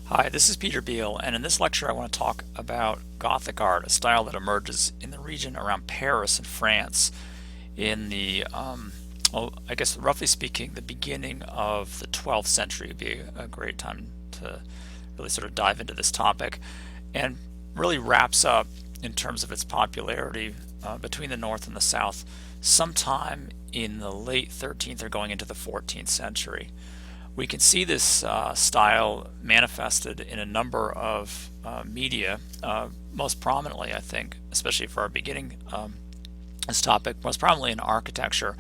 Hi, this is Peter Beal, and in this lecture I want to talk about Gothic art, a style that emerges in the region around Paris in France in well, I guess roughly speaking, the beginning of the 12th century would be a great time to really sort of dive into this topic, and really wraps up in terms of its popularity between the North and the South sometime in the late 13th or going into the 14th century. We can see this style manifested in a number of media, most prominently, I think, especially for our beginning this topic, most prominently in architecture,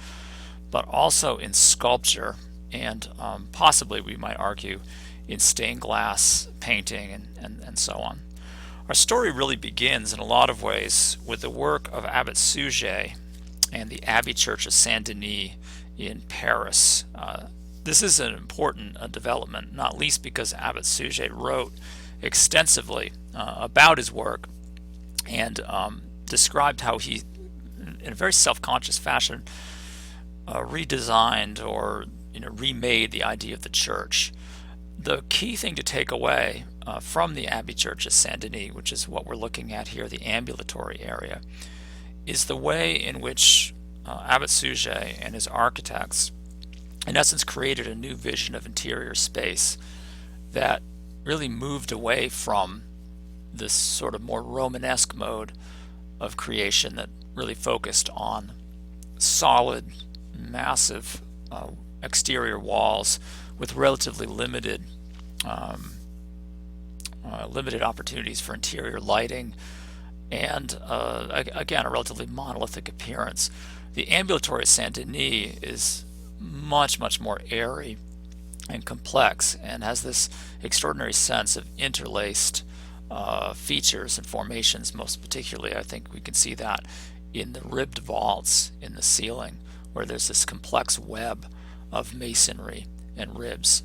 but also in sculpture, and possibly, we might argue, in stained glass painting and so on. Our story really begins in a lot of ways with the work of Abbot Suger and the Abbey Church of Saint Denis in Paris. This is an important development, not least because Abbot Suger wrote extensively about his work and described how he, in a very self-conscious fashion, redesigned or remade the idea of the church. The key thing to take away from the Abbey Church of Saint Denis, which is what we're looking at here, the ambulatory area, is the way in which Abbot Suger and his architects in essence created a new vision of interior space that really moved away from this sort of more Romanesque mode of creation that really focused on solid, massive exterior walls with relatively limited opportunities for interior lighting and again a relatively monolithic appearance. The ambulatory Saint Denis is much more airy and complex and has this extraordinary sense of interlaced features and formations. Most particularly, I think we can see that in the ribbed vaults in the ceiling, where there's this complex web of masonry and ribs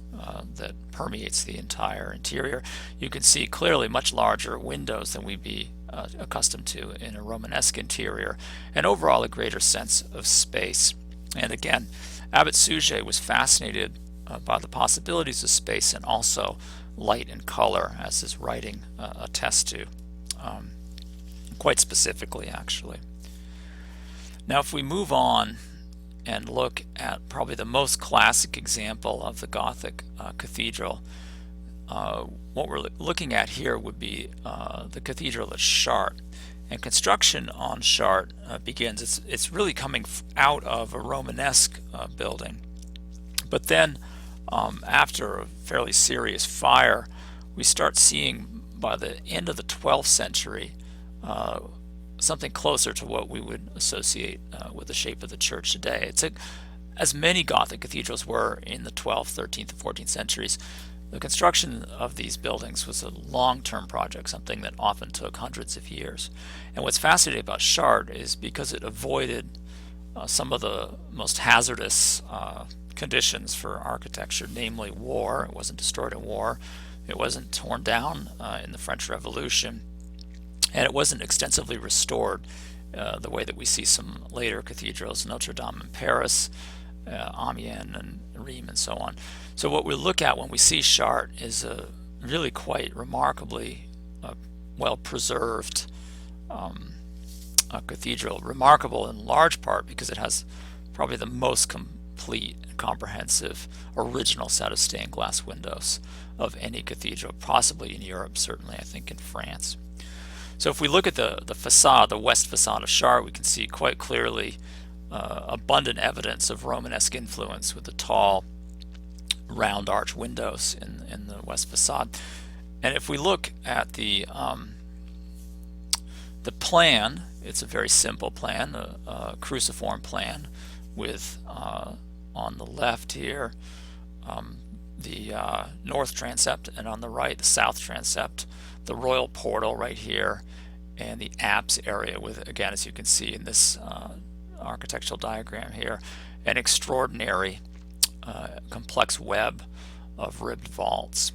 that permeates the entire interior. You can see clearly much larger windows than we'd be accustomed to in a Romanesque interior, and overall a greater sense of space. And again, Abbot Suger was fascinated by the possibilities of space and also light and color, as his writing attests to, quite specifically, actually. Now, if we move on and look at probably the most classic example of the Gothic cathedral, what we're looking at here would be the cathedral at Chartres. And construction on Chartres begins. It's really coming out of a Romanesque building. But then, after a fairly serious fire, we start seeing, by the end of the 12th century, something closer to what we would associate with the shape of the church today. As many Gothic cathedrals were in the 12th, 13th, and 14th centuries, the construction of these buildings was a long-term project, something that often took hundreds of years. And what's fascinating about Chartres is because it avoided some of the most hazardous conditions for architecture, namely war. It wasn't destroyed in war. It wasn't torn down in the French Revolution. And it wasn't extensively restored the way that we see some later cathedrals, Notre Dame in Paris, Amiens and Rheims and so on. So what we look at when we see Chartres is a really quite remarkably well-preserved cathedral. Remarkable in large part because it has probably the most complete and comprehensive original set of stained glass windows of any cathedral, possibly in Europe, certainly I think in France. So if we look at the facade, the west facade of Chartres, we can see quite clearly abundant evidence of Romanesque influence with the tall round arch windows in the west facade. And if we look at the plan, it's a very simple plan, a cruciform plan with on the left here the north transept, and on the right the south transept, the royal portal right here, and the apse area with, again, as you can see in this architectural diagram here, an extraordinary complex web of ribbed vaults.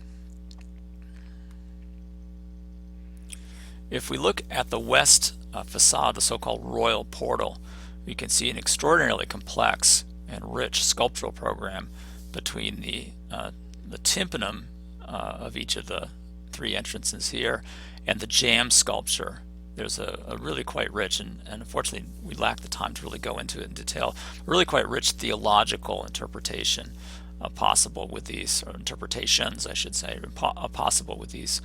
If we look at the west facade, the so-called royal portal, we can see an extraordinarily complex and rich sculptural program between the tympanum of each of the three entrances here, and the jamb sculpture. There's a really quite rich, and unfortunately we lack the time to really go into it in detail, really quite rich theological interpretation possible with these, or interpretations I should say, possible with these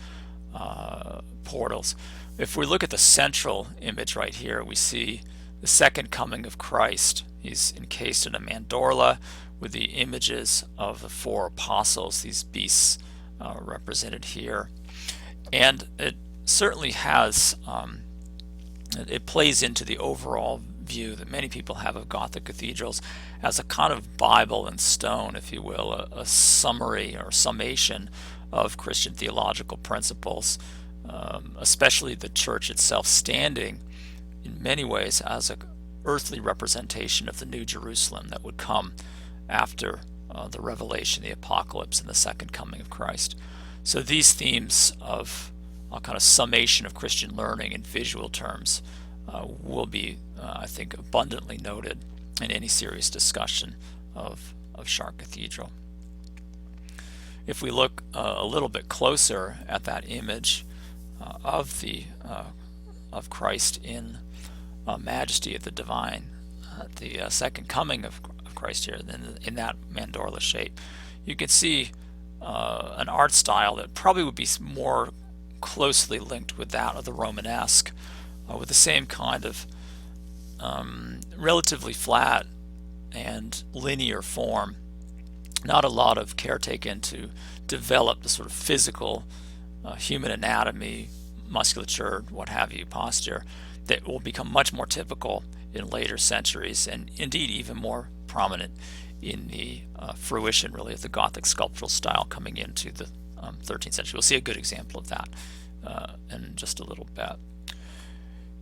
portals. If we look at the central image right here, we see the second coming of Christ. He's encased in a mandorla with the images of the four apostles, these beasts represented here. And it certainly has, it plays into the overall view that many people have of Gothic cathedrals as a kind of Bible in stone, if you will, a summary or summation of Christian theological principles, especially the church itself standing in many ways as an earthly representation of the New Jerusalem that would come after the revelation, the apocalypse, and the second coming of Christ. So these themes of a kind of summation of Christian learning in visual terms will be, I think, abundantly noted in any serious discussion of Chartres Cathedral. If we look a little bit closer at that image of Christ in majesty of the divine, the second coming of Christ here, in that mandorla shape, you can see an art style that probably would be more closely linked with that of the Romanesque, with the same kind of relatively flat and linear form. Not a lot of care taken to develop the sort of physical human anatomy, musculature, what have you, posture that will become much more typical in later centuries, and indeed even more prominent in the fruition really of the Gothic sculptural style coming into the 13th century. We'll see a good example of that in just a little bit.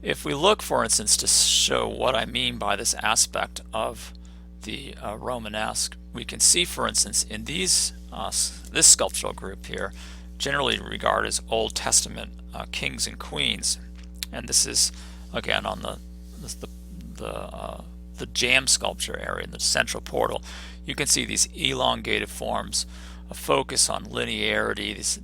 If we look, for instance, to show what I mean by this aspect of the Romanesque, we can see, for instance, in these this sculptural group here, generally regarded as Old Testament kings and queens, and this is again on the jamb sculpture area in the central portal. You can see these elongated forms, a focus on linearity, these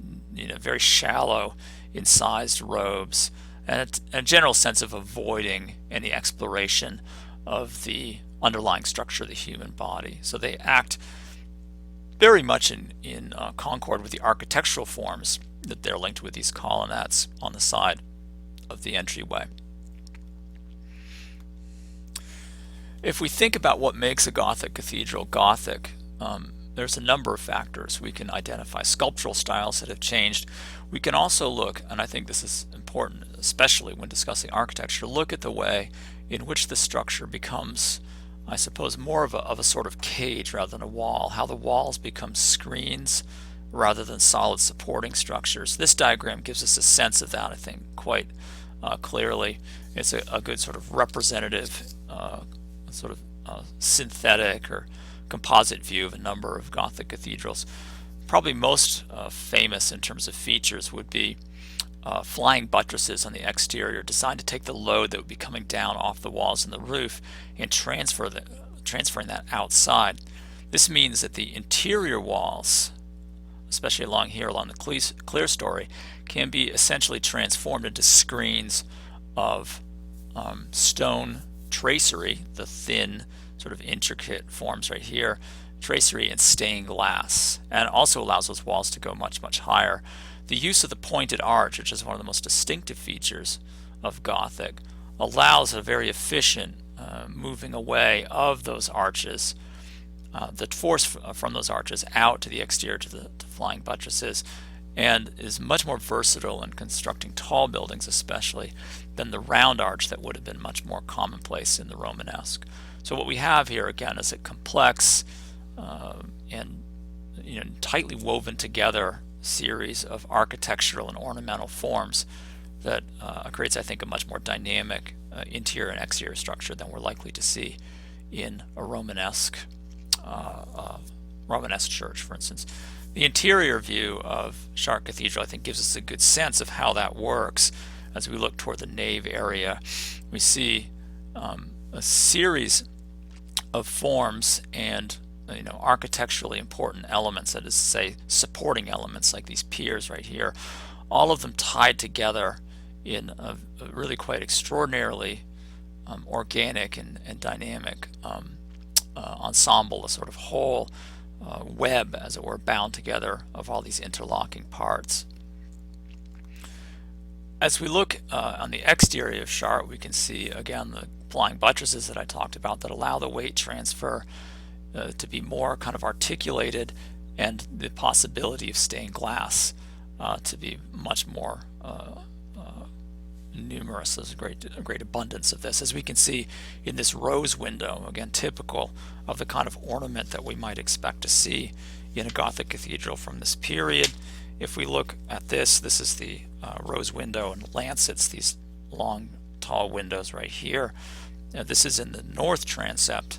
very shallow incised robes, and a general sense of avoiding any exploration of the underlying structure of the human body. So they act very much in concord with the architectural forms that they're linked with, these colonnettes on the side of the entryway. If we think about what makes a Gothic cathedral Gothic, there's a number of factors. We can identify sculptural styles that have changed. We can also look, and I think this is important, especially when discussing architecture, look at the way in which the structure becomes, I suppose, more of a sort of cage rather than a wall, how the walls become screens rather than solid supporting structures. This diagram gives us a sense of that, I think, quite clearly. It's a good sort of representative, synthetic or composite view of a number of Gothic cathedrals. Probably most famous in terms of features would be flying buttresses on the exterior designed to take the load that would be coming down off the walls and the roof and transferring that outside. This means that the interior walls, especially along here along the clerestory, can be essentially transformed into screens of stone tracery, the thin sort of intricate forms right here, tracery and stained glass, and also allows those walls to go much, much higher. The use of the pointed arch, which is one of the most distinctive features of Gothic, allows a very efficient moving away of those arches, the force from those arches out to the exterior to the flying buttresses, and is much more versatile in constructing tall buildings especially than the round arch that would have been much more commonplace in the Romanesque. So what we have here again is a complex and tightly woven together series of architectural and ornamental forms that creates, I think, a much more dynamic interior and exterior structure than we're likely to see in a Romanesque church, for instance. The interior view of Chartres Cathedral, I think, gives us a good sense of how that works. As we look toward the nave area, we see a series of forms and architecturally important elements, that is to say supporting elements like these piers right here, all of them tied together in a really quite extraordinarily organic and dynamic ensemble, a sort of whole web, as it were, bound together of all these interlocking parts. As we look on the exterior of Chartres, we can see again the flying buttresses that I talked about that allow the weight transfer to be more kind of articulated, and the possibility of stained glass to be much more numerous. There's a great abundance of this, as we can see in this rose window, again typical of the kind of ornament that we might expect to see in a Gothic cathedral from this period. If we look at this is the rose window and lancets, these long tall windows right here. This is in the north transept,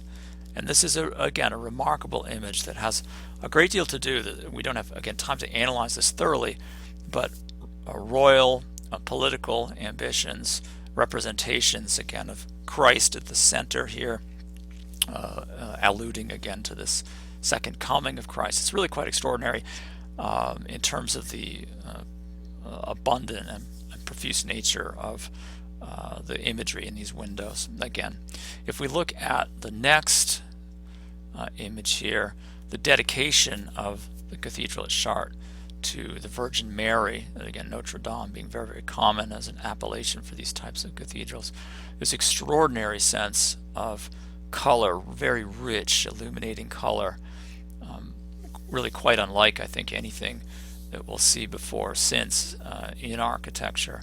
and this is again a remarkable image that has a great deal to do. We don't have again time to analyze this thoroughly, but royal political ambitions, representations again of Christ at the center here, alluding again to this second coming of Christ. It's really quite extraordinary in terms of the abundant and profuse nature of the imagery in these windows. Again, if we look at the next image here, the dedication of the cathedral at Chartres to the Virgin Mary, and again Notre Dame being very, very common as an appellation for these types of cathedrals. This extraordinary sense of color, very rich, illuminating color, really quite unlike, I think, anything that we'll see before or since in architecture,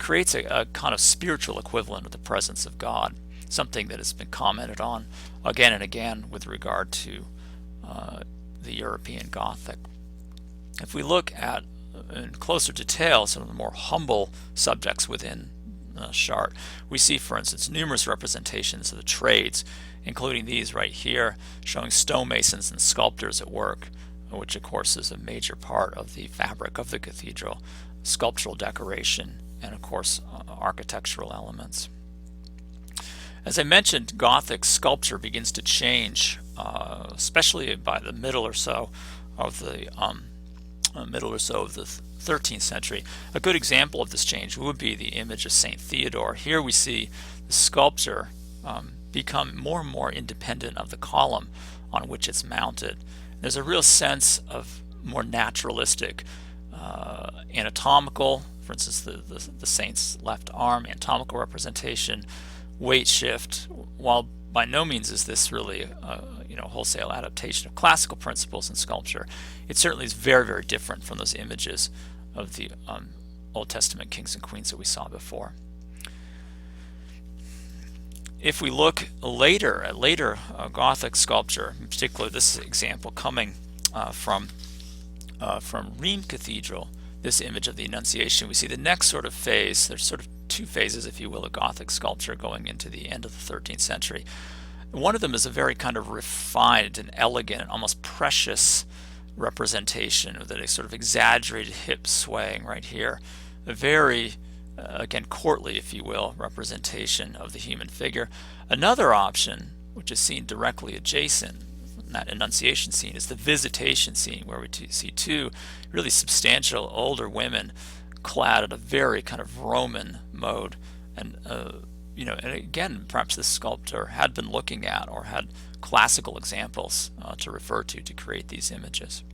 creates a kind of spiritual equivalent of the presence of God, something that has been commented on again and again with regard to the European Gothic. If we look at in closer detail some of the more humble subjects within Chartres, we see, for instance, numerous representations of the trades, including these right here, showing stonemasons and sculptors at work, which of course is a major part of the fabric of the cathedral, sculptural decoration, and of course architectural elements. As I mentioned, Gothic sculpture begins to change, especially by the middle or so of the 13th century. A good example of this change would be the image of Saint Theodore. Here we see the sculpture become more and more independent of the column on which it's mounted. There's a real sense of more naturalistic, anatomical, for instance the saint's left arm, anatomical representation, weight shift, while by no means is this really a wholesale adaptation of classical principles in sculpture. It certainly is very, very different from those images of the Old Testament kings and queens that we saw before. If we look later at Gothic sculpture, in particular this example coming from Reims Cathedral, this image of the Annunciation, we see the next sort of phase. There's sort of two phases, if you will, of Gothic sculpture going into the end of the 13th century. One of them is a very kind of refined and elegant, almost precious representation with a sort of exaggerated hip swaying right here. A very, again, courtly, if you will, representation of the human figure. Another option, which is seen directly adjacent, that Annunciation scene, is the Visitation scene, where we see two really substantial older women clad in a very kind of Roman mode, and and again, perhaps this sculptor had been looking at or had classical examples to refer to create these images.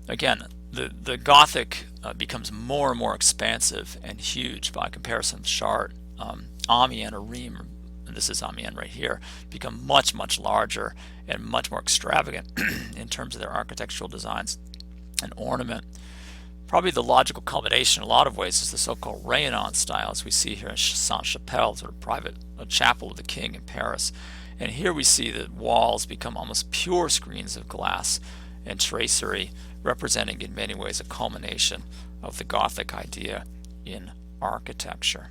Again, the Gothic becomes more and more expansive and huge by comparison with Chartres. Amiens or Reims, and this is Amiens right here, become much, much larger and much more extravagant in terms of their architectural designs and ornament. Probably the logical culmination in a lot of ways is the so-called Rayon Styles we see here in Sainte-Chapelle, sort of private chapel of the king in Paris. And here we see the walls become almost pure screens of glass and tracery, representing in many ways a culmination of the Gothic idea in architecture.